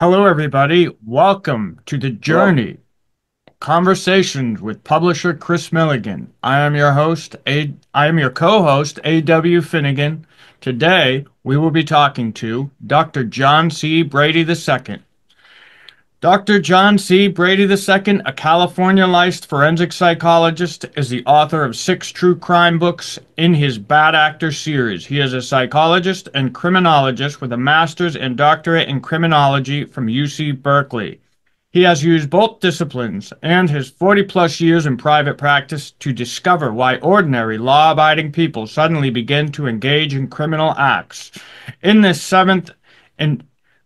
Hello, everybody. Welcome to the Hello. journey. Conversations with publisher Chris Milligan. I am your co-host, A.W. Finnegan. Today, we will be talking to Dr. John C. Brady II. Dr. John C. Brady II, a California licensed forensic psychologist, is the author of 6 true crime books in his Bad Actor series. He is a psychologist and criminologist with a master's and doctorate in criminology from UC Berkeley. He has used both disciplines and his 40 plus years in private practice to discover why ordinary law abiding people suddenly begin to engage in criminal acts. In this seventh and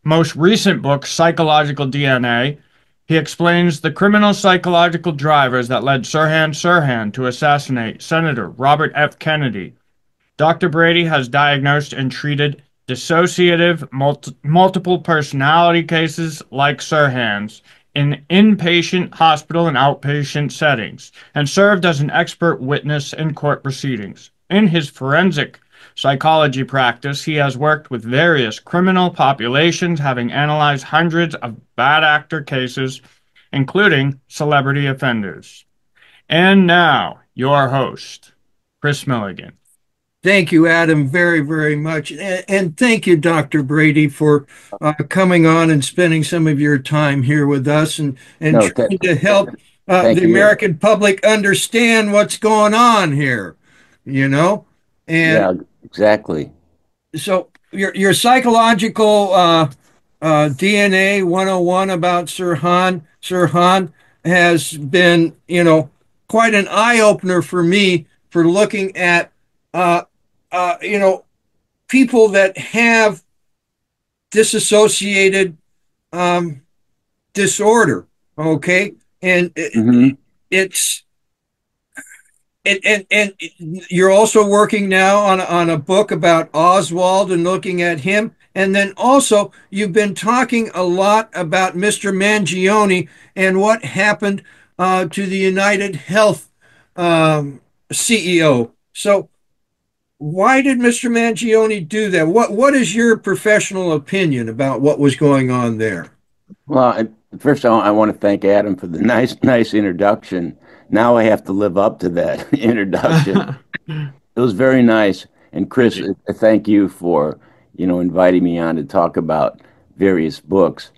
most recent book, Psychological DNA, he explains the criminal psychological drivers that led Sirhan Sirhan to assassinate Senator Robert F. Kennedy. Dr. Brady has diagnosed and treated dissociative multiple personality cases like Sirhan's in inpatient hospital and outpatient settings and served as an expert witness in court proceedings. In his forensic psychology practice, he has worked with various criminal populations, having analyzed hundreds of bad actor cases, including celebrity offenders. And now, your host, Chris Milligan. Thank you, Adam, very, very much. And thank you, Dr. Brady, for coming on and spending some of your time here with us and No, trying to help the thank you. American public understand what's going on here, you know? And Yeah, exactly. so your psychological DNA 101 about Sirhan has been, quite an eye opener for me for looking at, uh, you know, people that have disassociated um, disorder. Okay, and Hmm. it's and you're also working now on a book about Oswald and looking at him. And then also you've been talking a lot about Mr. Mangione and what happened to the United Health CEO. So why did Mr. Mangione do that? What is your professional opinion about what was going on there? Well, first I want to thank Adam for the nice introduction. Now I have to live up to that introduction. It was very nice. And Chris, thank you for, inviting me on to talk about various books.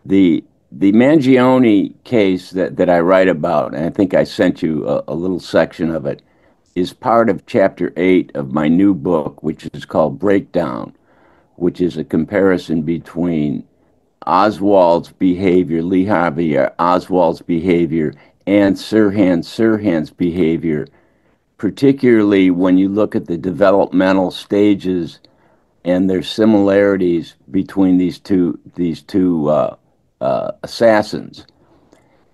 The Mangione case that I write about, and I think I sent you a little section of it, is part of chapter 8 of my new book, which is called Breakdown, which is a comparison between Oswald's behavior, Lee Harvey Oswald's behavior, and Sirhan Sirhan's behavior, particularly when you look at the developmental stages and their similarities between these two assassins.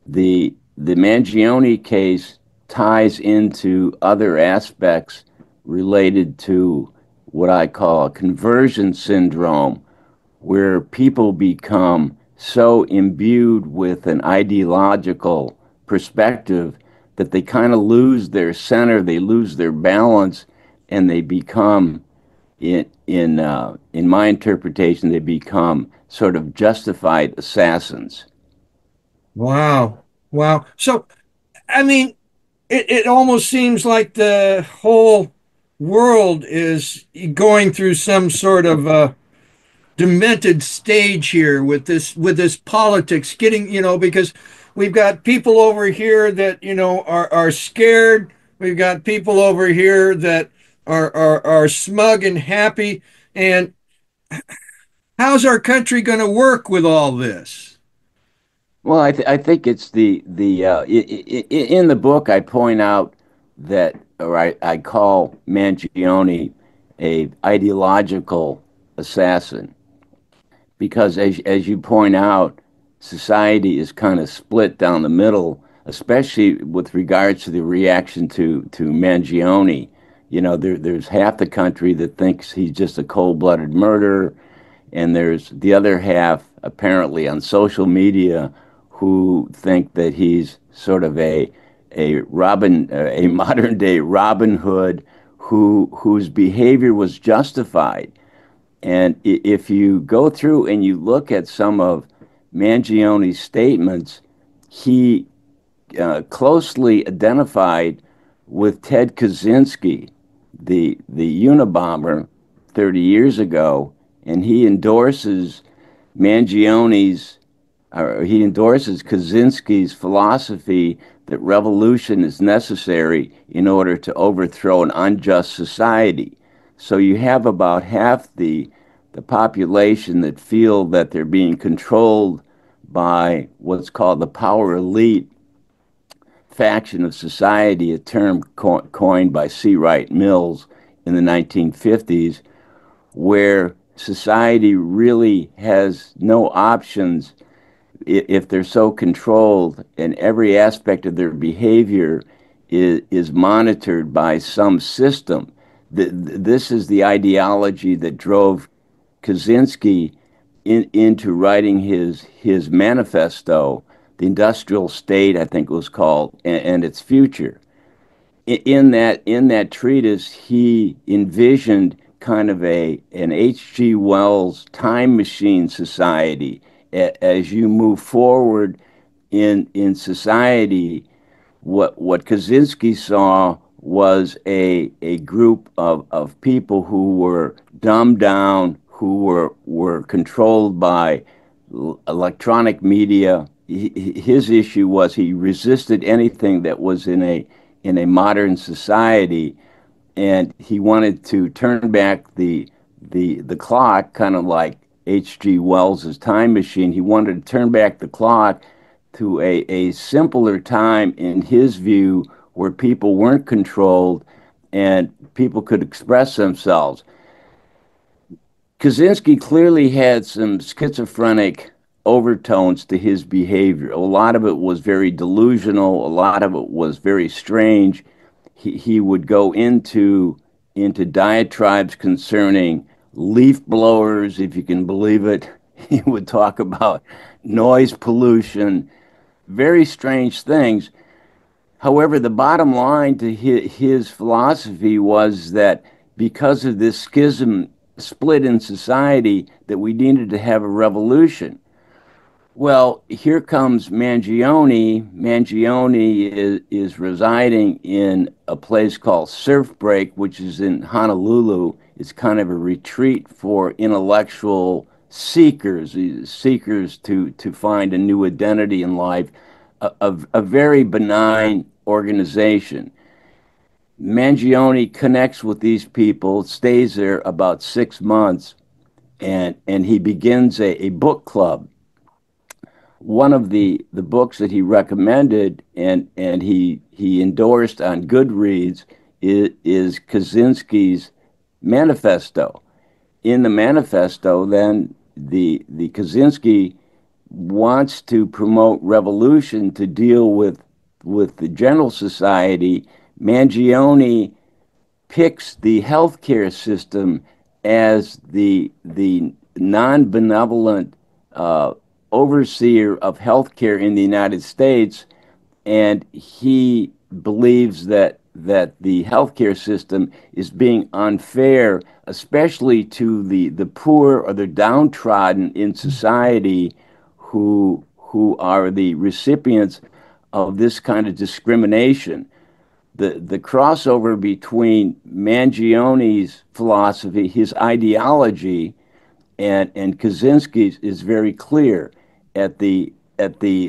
The Mangione case ties into other aspects related to what I call a conversion syndrome, where people become so imbued with an ideological perspective that they kind of lose their center, they lose their balance, and they become, in my interpretation, they become sort of justified assassins. Wow. Wow. So, I mean, it almost seems like the whole world is going through some sort of demented stage here with this politics getting, because we've got people over here that, are scared. We've got people over here that are smug and happy. And how's our country going to work with all this? Well, I think it's in the book I point out that, or I call Mangione a ideological assassin, because as you point out, society is kind of split down the middle, especially with regards to the reaction to Mangione. There's half the country that thinks he's just a cold-blooded murderer, and there's the other half, apparently on social media, who think that he's sort of a modern day Robin Hood, whose behavior was justified. And if you go through and you look at some of Mangione's statements, he closely identified with Ted Kaczynski, the Unabomber 30 years ago, and he endorses Mangione's, or he endorses Kaczynski's philosophy that revolution is necessary in order to overthrow an unjust society. So you have about half the population that feel that they're being controlled by what's called the power elite faction of society, a term coined by C. Wright Mills in the 1950s, where society really has no options if they're so controlled, and every aspect of their behavior is monitored by some system. This is the ideology that drove Kaczynski into writing his manifesto, The Industrial State, I think it was called, and its future. In that treatise, he envisioned kind of an H.G. Wells time machine society. As you move forward in society, what Kaczynski saw was a group of people who were dumbed down, who were controlled by electronic media. His issue was he resisted anything that was in a modern society, and he wanted to turn back the clock, kind of like H.G. Wells's time machine. He wanted to turn back the clock to a simpler time, in his view, where people weren't controlled and people could express themselves. Kaczynski clearly had some schizophrenic overtones to his behavior. A lot of it was very delusional. A lot of it was very strange. He would go into diatribes concerning leaf blowers, if you can believe it. He would talk about noise pollution, very strange things. However, the bottom line to his philosophy was that because of this schism split in society, that we needed to have a revolution. Well, here comes Mangione. Mangione is residing in a place called Surf Break, which is in Honolulu. It's kind of a retreat for intellectual seekers, seekers to find a new identity in life, a very benign organization. Mangione connects with these people, stays there about 6 months, and he begins a book club. One of the books that he recommended and he endorsed on Goodreads is Kaczynski's manifesto. In the manifesto, then the Kaczynski wants to promote revolution to deal with the general society. Mangione picks the healthcare system as the non-benevolent overseer of healthcare in the United States, and he believes that the healthcare system is being unfair, especially to the poor or the downtrodden in society who are the recipients of this kind of discrimination. The crossover between Mangione's philosophy, his ideology, and Kaczynski's is very clear. The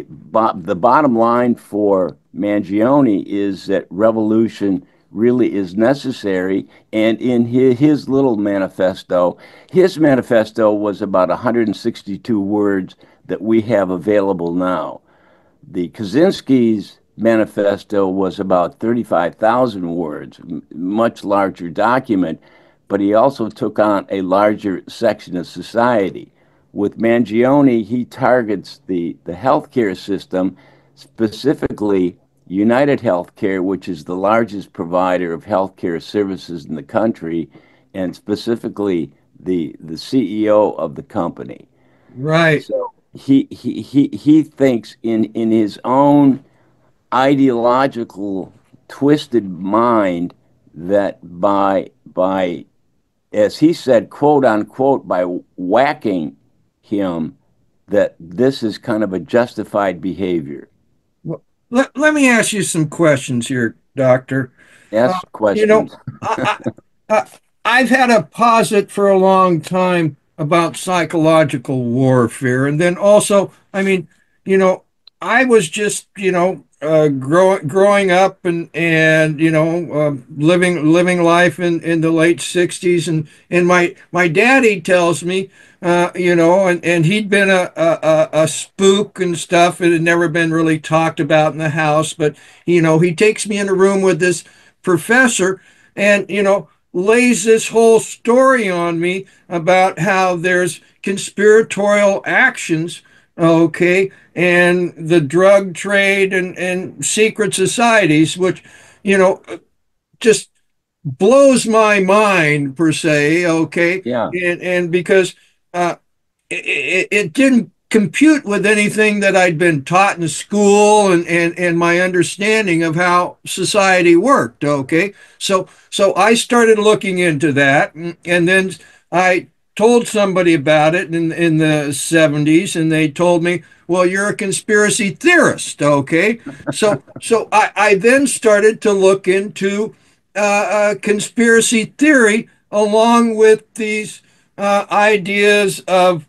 bottom line for Mangione is that revolution really is necessary. And in his little manifesto, his manifesto was about 162 words that we have available now. The Kaczynski's manifesto was about 35,000 words, much larger document, but he also took on a larger section of society. With Mangione, he targets the healthcare system, specifically UnitedHealth, which is the largest provider of healthcare services in the country, and specifically the CEO of the company. Right. So he thinks in his own ideological twisted mind that as he said, quote unquote, by whacking him that this is kind of a justified behavior. Well, let me ask you some questions here, Doctor. Uh, Ask you know, questions. I, I've had a posit for a long time about psychological warfare. And then also, I mean, you know, I was just, growing up and living life in the late 60s. And my daddy tells me, and he'd been a spook and stuff. It had never been really talked about in the house. But, he takes me in a room with this professor and, lays this whole story on me about how there's conspiratorial actions, okay, and the drug trade and secret societies, which, you know, just blows my mind per se, okay, Yeah. and because uh, it didn't compute with anything that I'd been taught in school and my understanding of how society worked. Okay. So I started looking into that and then I told somebody about it in the 70s and they told me, well, you're a conspiracy theorist. Okay. So I then started to look into conspiracy theory along with these ideas of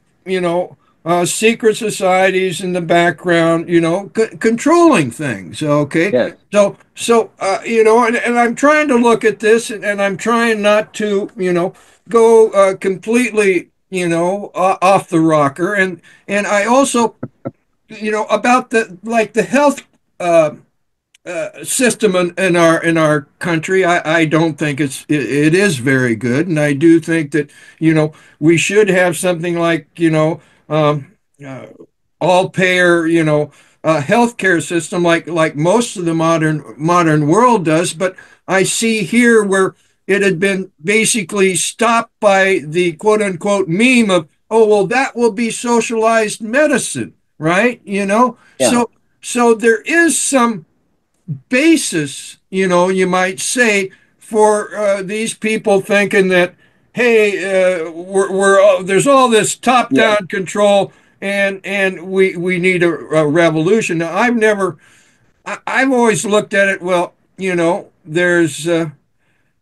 secret societies in the background, controlling things. Okay, Yes. and I'm trying to look at this, and I'm trying not to, go completely, off the rocker, and I also, about the health. System in our country, I don't think it is very good, and I do think that we should have something like uh, all payer healthcare system like most of the modern world does. But I see here where it had been basically stopped by the quote unquote meme of, oh well, that will be socialized medicine, right? Yeah. So there is some basis, you might say, for these people thinking that, hey, there's all this Yeah. top-down control, and we need a revolution. Now, I've always looked at it. Well, there's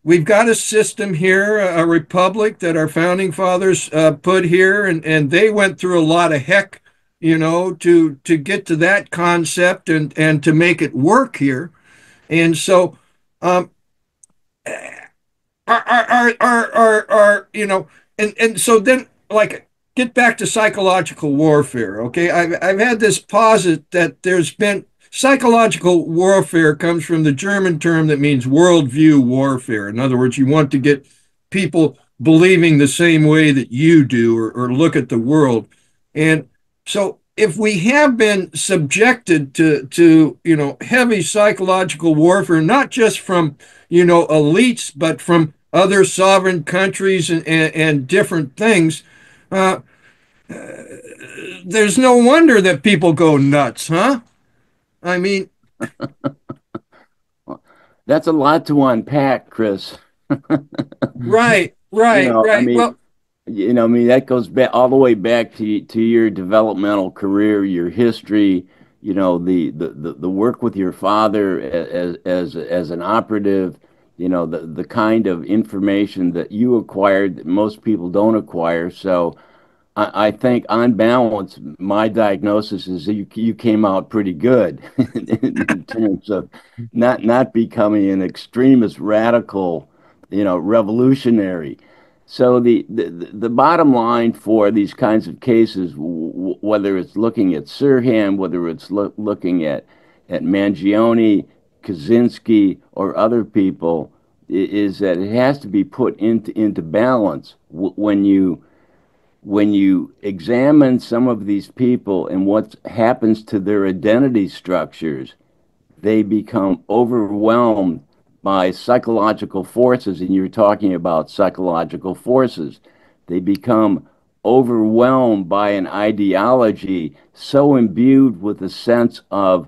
we've got a system here, a republic that our founding fathers put here, and they went through a lot of heck, to get to that concept and to make it work here. And so, um, and so then, like, get back to psychological warfare. Okay, I've had this posit that there's been psychological warfare comes from the German term that means worldview warfare. In other words, you want to get people believing the same way that you do or look at the world. And so if we have been subjected to heavy psychological warfare, not just from elites, but from other sovereign countries and different things, uh, there's no wonder that people go nuts, huh? I mean, That's a lot to unpack, Kris. right, You right, know, I right. mean, Well, that goes back all the way back to your developmental career, your history, the work with your father as an operative, the kind of information that you acquired that most people don't acquire. So I think on balance, my diagnosis is that you came out pretty good in terms of not becoming an extremist radical, revolutionary. So the bottom line for these kinds of cases, whether it's looking at Sirhan, whether it's looking at Mangione, Kaczynski, or other people, is that it has to be put into balance when you examine some of these people and what happens to their identity structures, they become overwhelmed by psychological forces. And you're talking about psychological forces. They become overwhelmed by an ideology so imbued with a sense of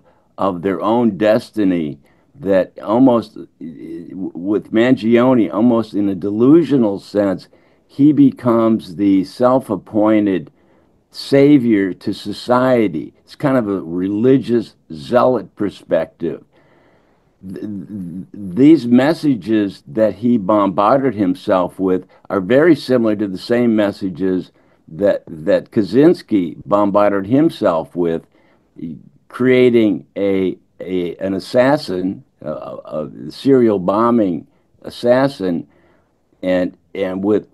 their own destiny that almost with Mangione, almost in a delusional sense, he becomes the self appointed savior to society. It's kind of a religious zealot perspective. These messages that he bombarded himself with are very similar to the same messages that Kaczynski bombarded himself with, creating an assassin, a serial bombing assassin, and with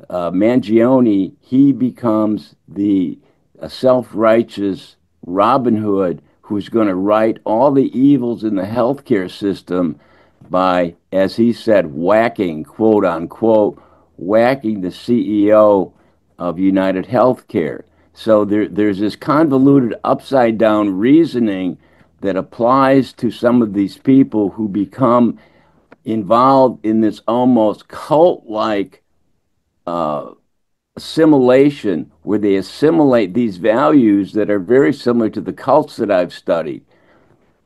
Mangione, he becomes the self-righteous Robin Hood who's going to right all the evils in the healthcare system by, as he said, whacking, quote unquote, whacking the CEO of United Healthcare. So there's this convoluted upside down reasoning that applies to some of these people who become involved in this almost cult like assimilation, where they assimilate these values that are very similar to the cults that I've studied.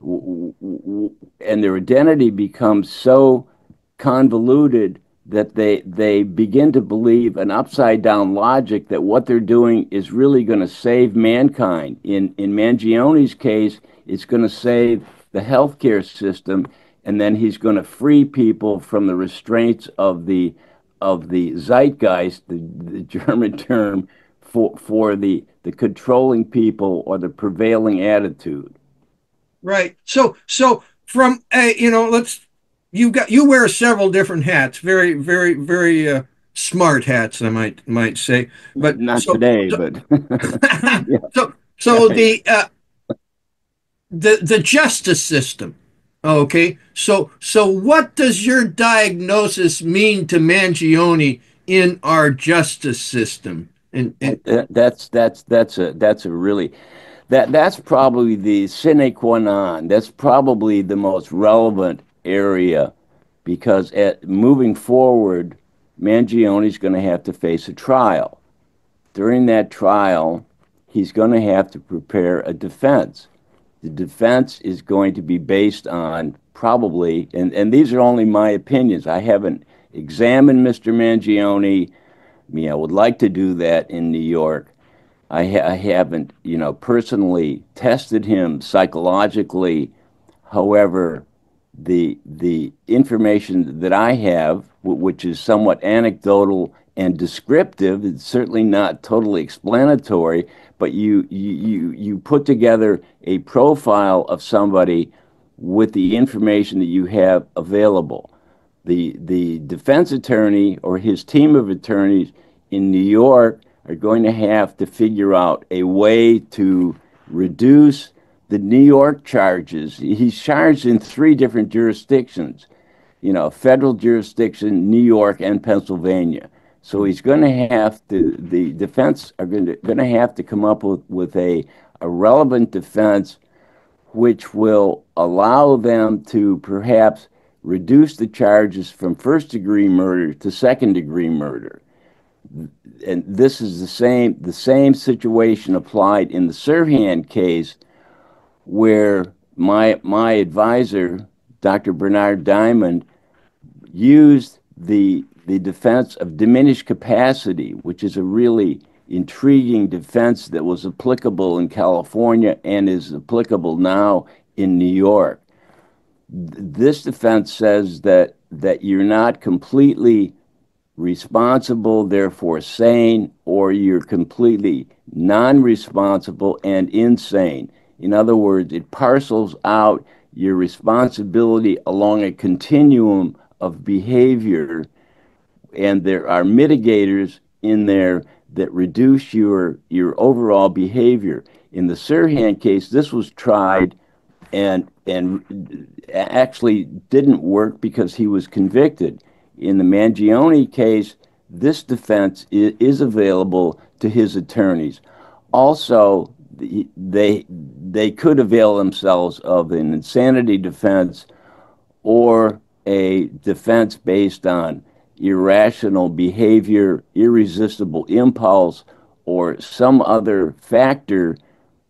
And their identity becomes so convoluted that they begin to believe an upside down logic that what they're doing is really going to save mankind. In Mangione's case, it's going to save the healthcare system, and then he's going to free people from the restraints of the zeitgeist, the German term for the controlling people or the prevailing attitude. Right. So from you wear several different hats, very smart hats, I might say. But not today, but yeah. So right. The justice system. Okay. So what does your diagnosis mean to Mangione in our justice system? And that's a really that's probably the sine qua non. That's probably the most relevant area, because moving forward, Mangione's going to have to face a trial. During that trial, he's going to have to prepare a defense. The defense is going to be based on probably, and these are only my opinions. I haven't examined Mr. Mangione. I mean, I would like to do that in New York. I haven't, personally tested him psychologically. However, the information that I have, which is somewhat anecdotal and descriptive, it's certainly not totally explanatory, but you put together a profile of somebody with the information that you have available. The defense attorney or his team of attorneys in New York are going to have to figure out a way to reduce the New York charges. He's charged in 3 different jurisdictions, federal jurisdiction, New York, and Pennsylvania. So he's going to have to, the defense are going to have to come up with a relevant defense which will allow them to perhaps reduce the charges from first-degree murder to second-degree murder. And this is the same situation applied in the Sirhan case, where my advisor, Dr. Bernard Diamond, used the defense of diminished capacity, which is a really intriguing defense that was applicable in California and is applicable now in New York. This defense says that you're not completely responsible, therefore sane, or you're completely non-responsible and insane. In other words, it parcels out your responsibility along a continuum of behavior, and there are mitigators in there that reduce your overall behavior. In the Sirhan case, this was tried and actually didn't work because he was convicted. In the Mangione case, this defense is available to his attorneys. Also, they could avail themselves of an insanity defense or a defense based on irrational behavior, irresistible impulse, or some other factor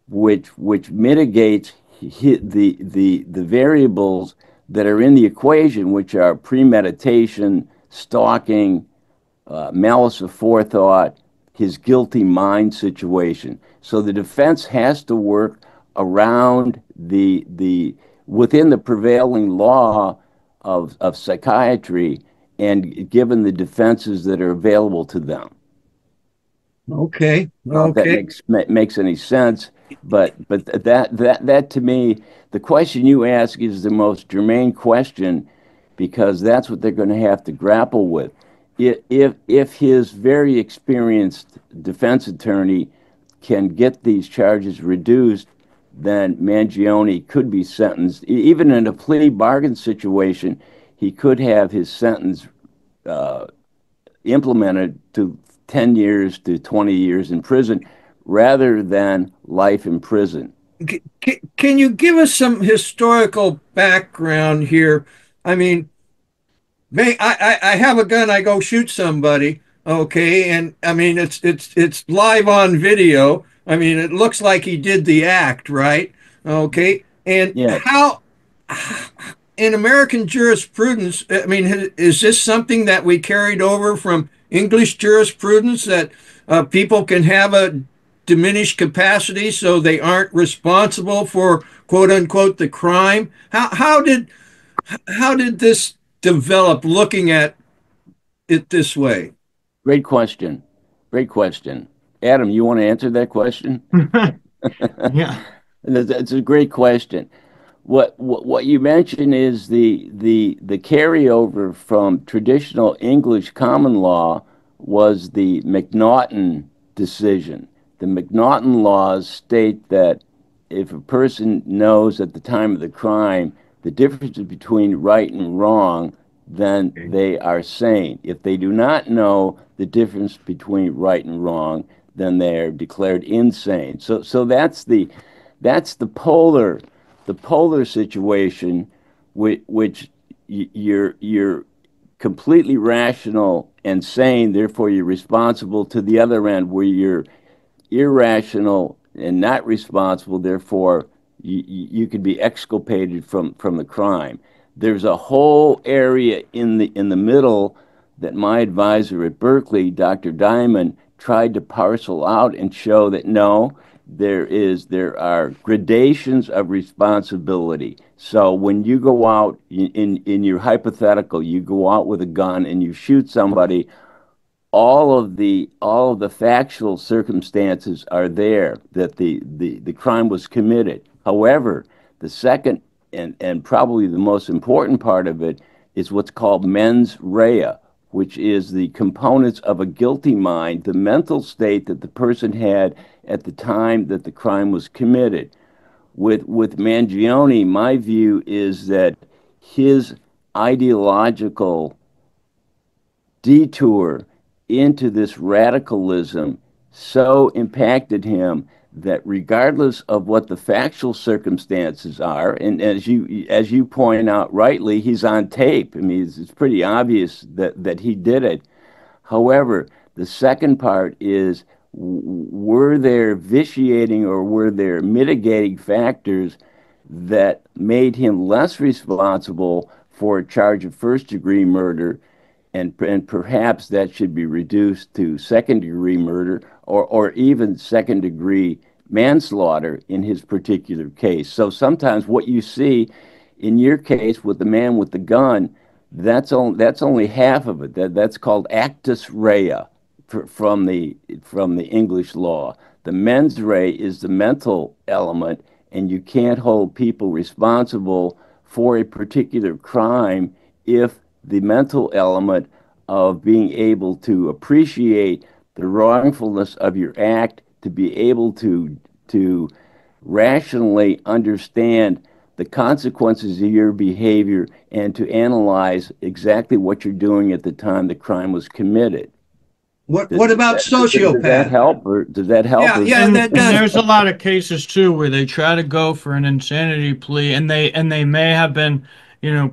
which mitigates the variables that are in the equation, which are premeditation, stalking, malice aforethought, his guilty mind situation. So the defense has to work around the within the prevailing law of psychiatry and given the defenses that are available to them. Okay. If that Okay. makes any sense, but that to me, the question you ask is the most germane question because that's what they're going to have to grapple with. If his very experienced defense attorney can get these charges reduced, then Mangione could be sentenced. Even in a plea bargain situation, he could have his sentence uh, implemented to 10 years to 20 years in prison rather than life in prison. Can you give us some historical background here? I mean, I have a gun, I go shoot somebody, okay, and I mean it's live on video. I mean, it looks like he did the act, right? Okay, and Yes, how in American jurisprudence, I mean, is this something that we carried over from English jurisprudence that people can have a diminished capacity so they aren't responsible for quote unquote the crime? How did this develop looking at it this way? great question. Great question. Adam, you want to answer that question? Yeah. That's a great question. What you mentioned is the carryover from traditional English common law was the McNaughton decision. The McNaughton laws state that if a person knows at the time of the crime the difference between right and wrong, then they are sane. If they do not know the difference between right and wrong, then they are declared insane. So that's the polar situation, which you're completely rational and sane, therefore you're responsible, to the other end where you're irrational and not responsible, therefore you could be exculpated from the crime. There's a whole area in the middle that my advisor at Berkeley, Dr. Diamond, tried to parcel out and show that no, there are gradations of responsibility. So when you go out in your hypothetical, you go out with a gun and you shoot somebody, all of the factual circumstances are there that the crime was committed. However, the second and probably the most important part of it is what's called mens rea, which is the components of a guilty mind, the mental state that the person had at the time that the crime was committed. With Mangione, my view is that his ideological detour into this radicalism so impacted him that regardless of what the factual circumstances are, and as you point out rightly, he's on tape. I mean, it's pretty obvious that he did it. However, the second part is, were there vitiating or were there mitigating factors that made him less responsible for a charge of first degree murder, and perhaps that should be reduced to second degree murder, or even second degree manslaughter in his particular case. So sometimes what you see in your case with the man with the gun, that's only half of it. That's called actus rea from the English law. The mens rea is the mental element, and you can't hold people responsible for a particular crime if the mental element of being able to appreciate the wrongfulness of your act, to be able to rationally understand the consequences of your behavior, and to analyze exactly what you're doing at the time the crime was committed. What about Does that sociopath? help, or does that help? Yeah, Or yeah, And that and does. there's a lot of cases too where they try to go for an insanity plea and they may have been,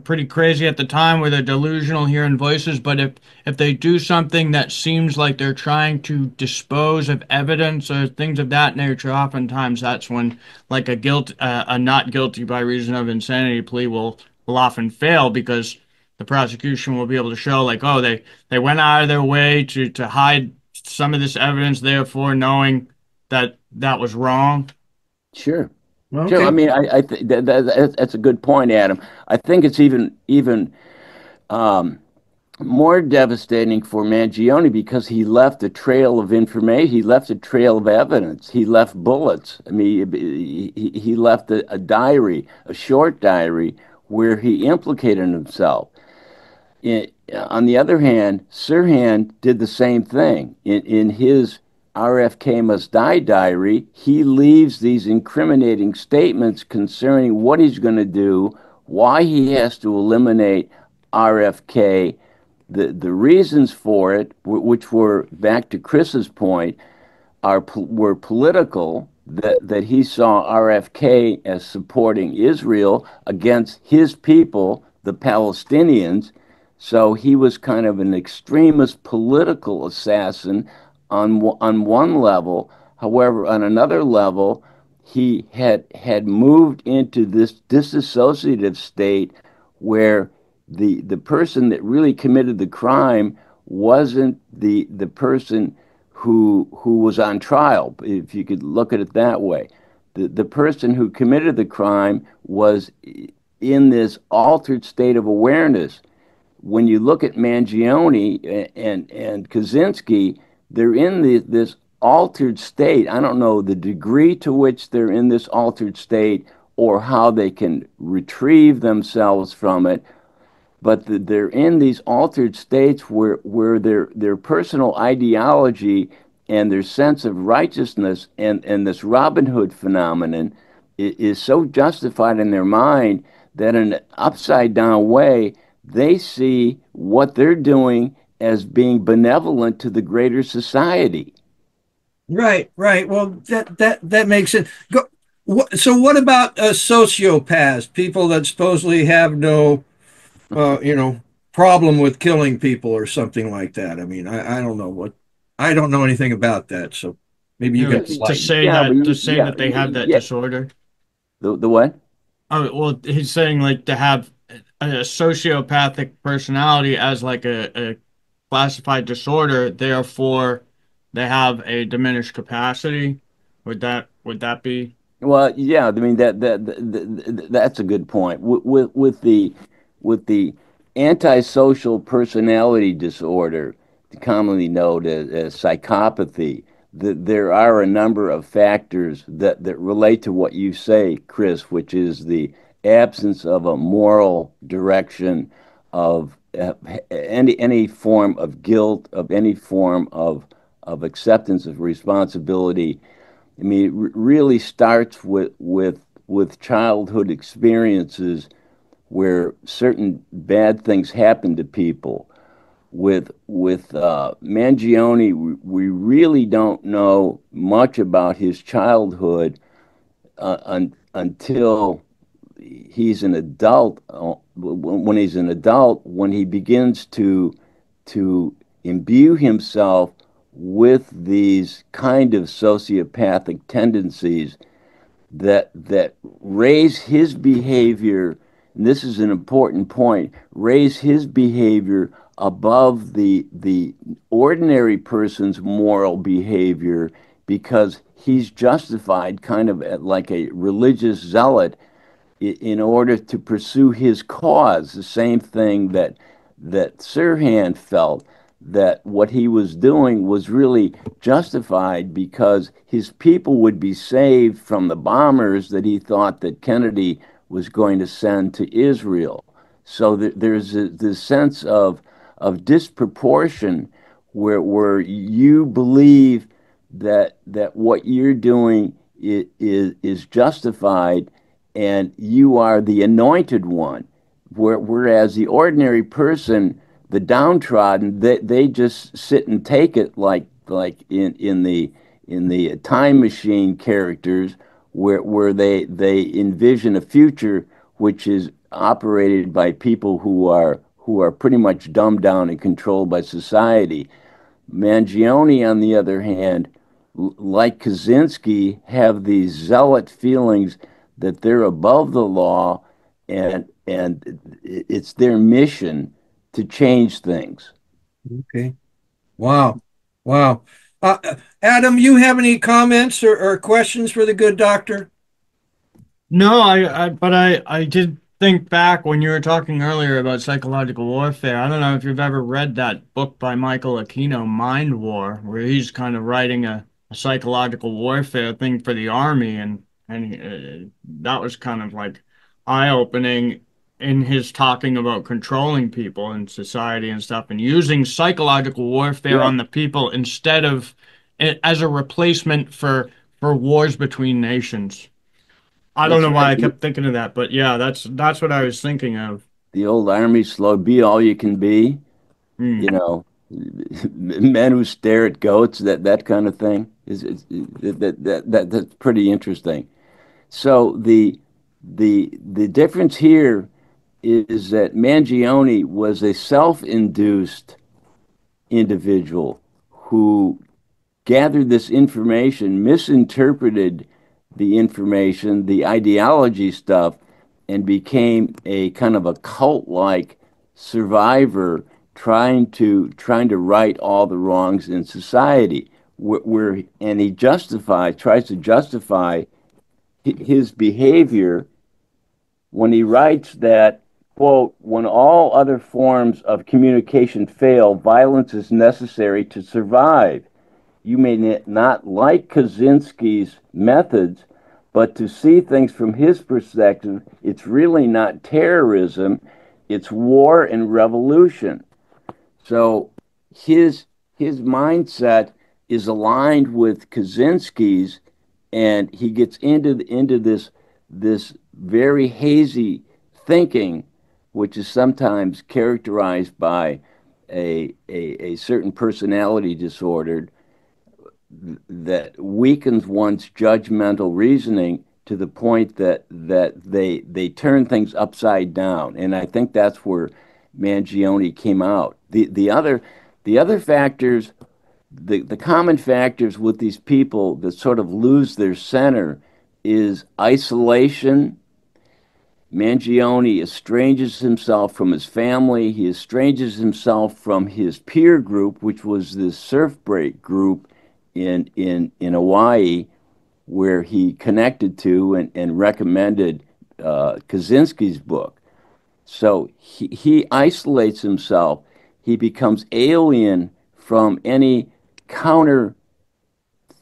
pretty crazy at the time where they're delusional hearing voices, but if they do something that seems like they're trying to dispose of evidence or things of that nature, oftentimes that's when like a not guilty by reason of insanity plea will often fail because the prosecution will be able to show like, oh, they went out of their way to hide some of this evidence therefore knowing that that was wrong? Sure. Sure. I Okay. mean, I think that's a good point, Adam. I think it's even um, more devastating for Mangione because he left a trail of information. He left a trail of evidence. He left bullets. I mean, he left a diary, a short diary, where he implicated himself. On the other hand, Sirhan did the same thing. In his RFK Must Die diary, he leaves these incriminating statements concerning what he's going to do, why he has to eliminate RFK, the reasons for it, which were, back to Kris's point, were political, that he saw RFK as supporting Israel against his people, the Palestinians. So he was kind of an extremist political assassin on one level. However, on another level, he had moved into this disassociative state where the person that really committed the crime wasn't the person who was on trial, if you could look at it that way. The person who committed the crime was in this altered state of awareness. When you look at Mangione and Kaczynski, they're in this altered state. I don't know the degree to which they're in this altered state or how they can retrieve themselves from it, but they're in these altered states where their personal ideology and their sense of righteousness and this Robin Hood phenomenon is so justified in their mind that in an upside down way, they see what they're doing as being benevolent to the greater society. Right, right. Well, that makes sense. So what about sociopaths, people that supposedly have no, you know, problem with killing people or something like that? I mean, I don't know I don't know anything about that, so maybe you You know, can to enlighten. say Yeah, but that yeah, they have that yeah. disorder. The what? Oh, well, he's saying like to have a sociopathic personality as like a classified disorder, therefore they have a diminished capacity. Would that be? Well, yeah, I mean that's a good point. With the antisocial personality disorder, commonly known as psychopathy, there are a number of factors that relate to what you say, Kris, which is the absence of a moral direction, of any form of guilt, of any form of acceptance of responsibility. I mean, it really starts with childhood experiences where certain bad things happen to people. With Mangione, we really don't know much about his childhood until he's an adult. When he's an adult, when he begins to imbue himself with these kind of sociopathic tendencies that raise his behavior, and this is an important point, raise his behavior above the ordinary person's moral behavior because he's justified kind of like a religious zealot in order to pursue his cause. The same thing that Sirhan felt, that what he was doing was really justified because his people would be saved from the bombers that he thought that Kennedy was going to send to Israel. So there's this sense of disproportion where you believe that what you're doing is justified and you are the anointed one. Whereas the ordinary person, the downtrodden, they just sit and take it like in the time machine characters where they envision a future which is operated by people who are pretty much dumbed down and controlled by society. Mangione, on the other hand, like Kaczynski, have these zealot feelings that they're above the law, and it's their mission to change things. Okay. Wow. Wow. Adam, you have any comments or questions for the good doctor? No, but I did think back when you were talking earlier about psychological warfare. I don't know if you've ever read that book by Michael Aquino, Mind War, where he's kind of writing a psychological warfare thing for the army, and that was kind of like eye-opening in his talking about controlling people in society and stuff, and using psychological warfare Yeah, on the people instead of as a replacement for wars between nations. I don't that's know why right. I kept thinking of that, but yeah, that's what I was thinking of. The old army slogan, be all you can be, Hmm. you know, men who stare at goats, that kind of thing is that's pretty interesting. So the difference here is that Mangione was a self-induced individual who gathered this information, misinterpreted the information, the ideology stuff, and became a kind of a cult-like survivor trying to right all the wrongs in society. And he tries to justify his behavior when he writes that, quote, when all other forms of communication fail, violence is necessary to survive. You may not like Kaczynski's methods, but to see things from his perspective, it's really not terrorism, it's war and revolution. So his his mindset is aligned with Kaczynski's, and he gets into this very hazy thinking, which is sometimes characterized by a certain personality disorder that weakens one's judgmental reasoning to the point that they turn things upside down. And I think that's where Mangione came out. The other factors, the common factors with these people that sort of lose their center is isolation. Mangione estranges himself from his family. He estranges himself from his peer group, which was this surf break group in Hawaii, where he connected to and recommended Kaczynski's book. So he isolates himself. He becomes alien from any counter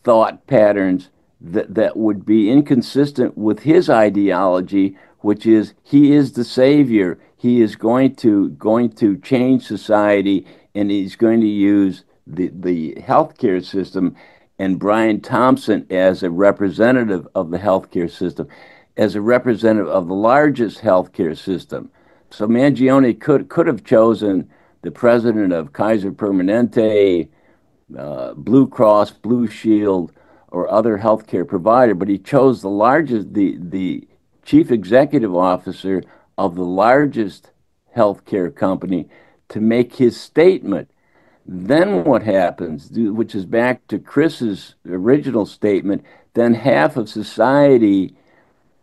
thought patterns that would be inconsistent with his ideology, which is he is the savior. He is going to change society, and he's going to use the healthcare system and Brian Thompson as a representative of the healthcare system, as a representative of the largest healthcare system. So Mangione could have chosen the president of Kaiser Permanente, Blue Cross, Blue Shield, or other healthcare provider, but he chose the chief executive officer of the largest healthcare company to make his statement. Then what happens, which is back to Kris's original statement, then half of society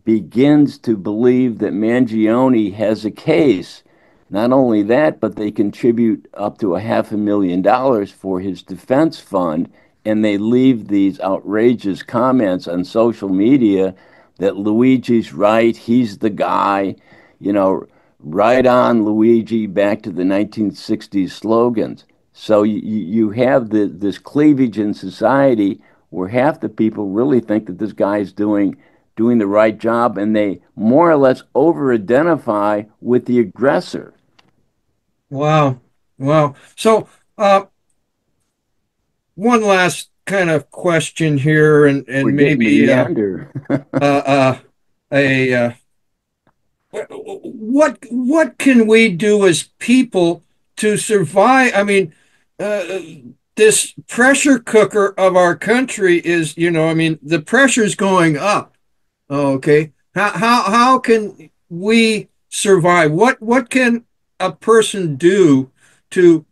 begins to believe that Mangione has a case. Not only that, but they contribute up to $500,000 for his defense fund, and they leave these outrageous comments on social media that Luigi's right, he's the guy, you know, right on Luigi, back to the 1960s slogans. So you have this cleavage in society where half the people really think that this guy's doing the right job, and they more or less over identify with the aggressor. Wow. Wow. So, one last kind of question here, We're and getting to maybe meander. uh, a what can we do as people to survive? I mean, uh, this pressure cooker of our country is, I mean, the pressure's going up. Okay, how can we survive? What can a person do to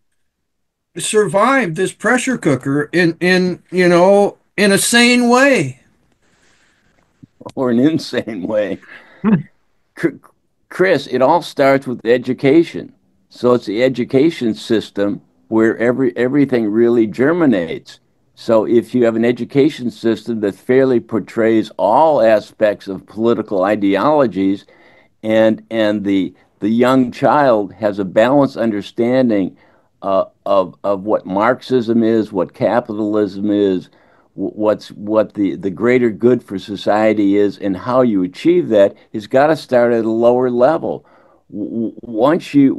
survive this pressure cooker in a sane way? Or an insane way. Kris, it all starts with education. So it's the education system where everything really germinates. So if you have an education system that fairly portrays all aspects of political ideologies, and the young child has a balanced understanding of what Marxism is, what capitalism is, what the greater good for society is, and how you achieve that, has got to start at a lower level. Once you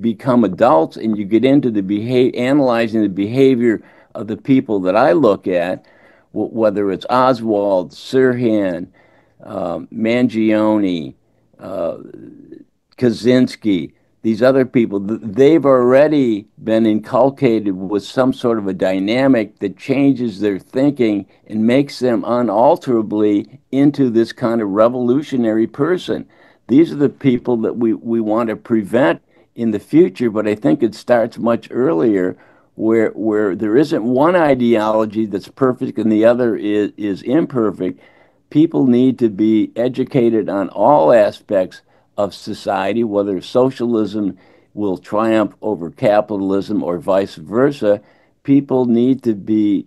become adults and you get into the behavior, analyzing the behavior of the people that I look at, whether it's Oswald, Sirhan, Mangione, uh, Kaczynski, these other people, they've already been inculcated with some sort of a dynamic that changes their thinking and makes them unalterably into this kind of revolutionary person. These are the people that we want to prevent in the future, but I think it starts much earlier, where there isn't one ideology that's perfect and the other is imperfect. People need to be educated on all aspects of society, whether socialism will triumph over capitalism or vice versa. People need to be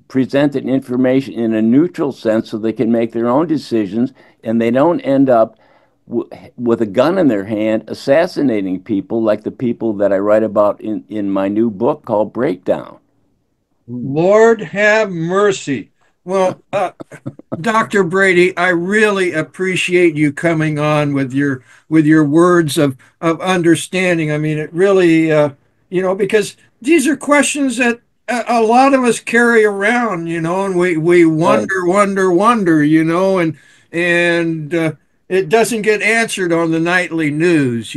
presented information in a neutral sense so they can make their own decisions and they don't end up with a gun in their hand assassinating people like the people that I write about in my new book called Breakdown. Lord have mercy. Well, Dr. Brady, I really appreciate you coming on with your words of understanding. I mean, it really, because these are questions that a lot of us carry around, and we Right. wonder, and it doesn't get answered on the nightly news.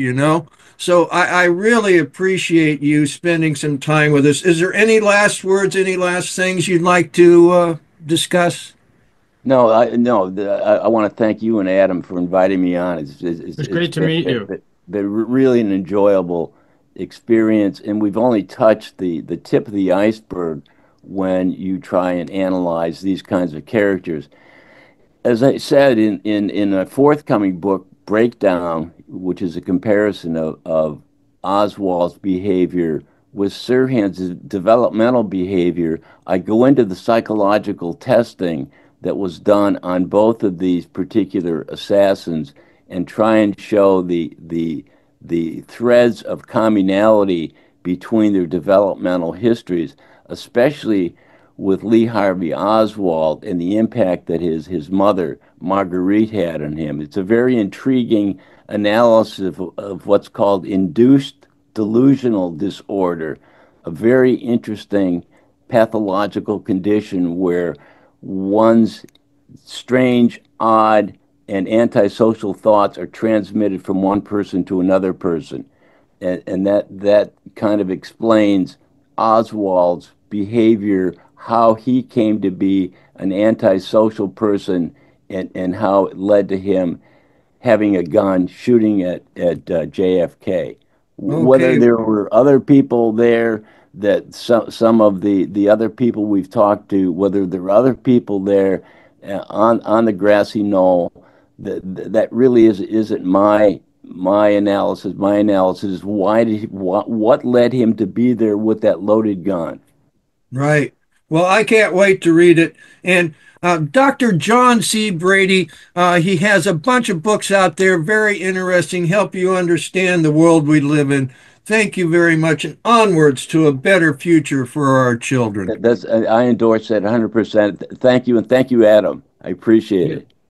So I really appreciate you spending some time with us. Is there any last words, any last things you'd like to discuss? No, I want to thank you and Adam for inviting me on. It's It's great to meet you. been really an enjoyable experience, and we've only touched the tip of the iceberg when you try and analyze these kinds of characters. As I said in a forthcoming book, Breakdown, which is a comparison of Oswald's behavior with Sirhan's developmental behavior, I go into the psychological testing that was done on both of these particular assassins and try and show the threads of commonality between their developmental histories, especially with Lee Harvey Oswald and the impact that his mother, Marguerite, had on him. It's a very intriguing analysis of what's called induced delusional disorder, a very interesting pathological condition where one's strange, odd, and antisocial thoughts are transmitted from one person to another person. And that kind of explains Oswald's behavior, how he came to be an antisocial person, and how it led to him having a gun, shooting at JFK. Whether Okay, there were other people there, that some of the other people we've talked to, whether there were other people there on the grassy knoll, that really isn't my analysis. My analysis is what led him to be there with that loaded gun. right. Well, I can't wait to read it. And Dr. John C. Brady, he has a bunch of books out there, very interesting, help you understand the world we live in. Thank you very much, and onwards to a better future for our children. That's I endorse that 100%. Thank you, and thank you, Adam. I appreciate it.